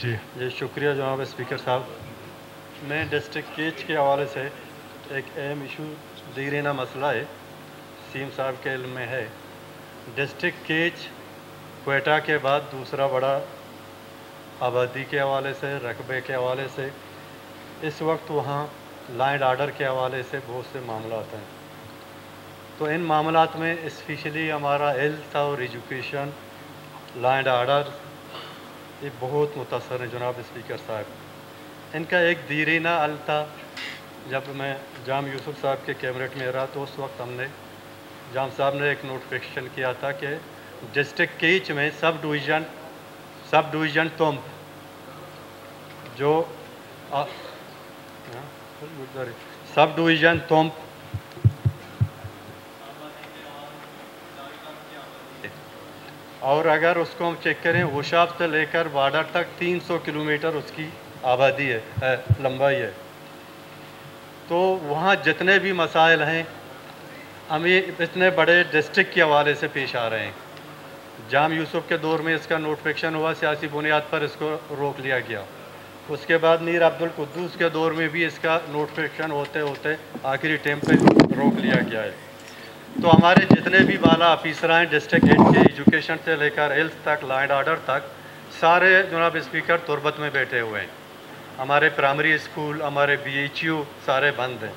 جی شکریہ جناب اسپیکر صاحب۔ میں ڈسٹرکٹ کیچ کے حوالے سے ایک اہم ایشو دیرینہ مسئلہ ہے، سیم صاحب کے علم میں ہے۔ ڈسٹرکٹ کیچ کوئٹہ کے بعد دوسرا بڑا آبادی کے حوالے سے، رقبے کے حوالے سے۔ اس وقت وہاں لائن آرڈر کے حوالے سے بہت سے معاملات ہیں، تو ان معاملات میں اسپیشلی ہمارا ہیلتھ اور ایجوکیشن، لائن آرڈر، یہ بہت متاثر ہے جناب اسپیکر صاحب۔ ان کا ایک دیرینہ حل تھا، جب میں جام یوسف صاحب کے کیبنٹ میں رہا تو اس وقت ہم نے جام صاحب نے ایک نوٹیفیکیشن کیا تھا کہ ڈسٹرکٹ کیچ میں سب ڈویژن تمب جو سب ڈویژن تمب اور اگر اس کو ہم چیک کریں ہوشاب سے لے کر بارڈر تک 300 کلومیٹر اس کی آبادی ہے، لمبائی ہے۔ تو وہاں جتنے بھی مسائل ہیں ہم یہ اتنے بڑے ڈسٹرکٹ کے حوالے سے پیش آ رہے ہیں۔ جام یوسف کے دور میں اس کا نوٹیفیکیشن ہوا، سیاسی بنیاد پر اس کو روک لیا گیا۔ اس کے بعد میر عبدالقدوس کے دور میں بھی اس کا نوٹیفیکیشن ہوتے ہوتے آخری ٹائم پہ روک لیا گیا ہے۔ تو ہمارے جتنے بھی بالا آفیسر ہیں ڈسٹرکٹ ہیڈ کے، ایجوکیشن سے لے کر ہیلتھ تک، لائن آرڈر تک، سارے جناب اسپیکر تربت میں بیٹھے ہوئے ہیں۔ ہمارے پرائمری اسکول، ہمارے BHU سارے بند ہیں۔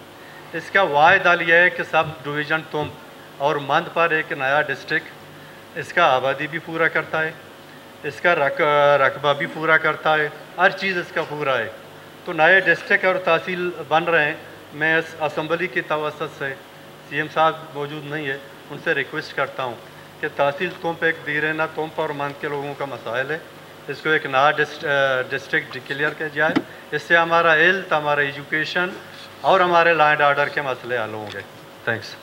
اس کا واحد حل یہ ہے کہ سب ڈویژن تمب اور مند پر ایک نیا ڈسٹرکٹ، اس کا آبادی بھی پورا کرتا ہے، اس کا رقبہ بھی پورا کرتا ہے، ہر چیز اس کا پورا ہے۔ تو نئے ڈسٹرکٹ اور تحصیل بن رہے ہیں۔ میں اس اسمبلی کی توسط سے، CM صاحب موجود نہیں ہے، ان سے ریکویسٹ کرتا ہوں کہ تحصیل تمب ایک دیرینہ تمب اور مند کے لوگوں کا مسائل ہے، اس کو ایک نیا ڈسٹرکٹ ڈکلیئر کیا جائے۔ اس سے ہمارا ہیلتھ، ہمارا ایجوکیشن اور ہمارے لائن آرڈر کے مسئلے حل ہوں گے۔ تھینکس۔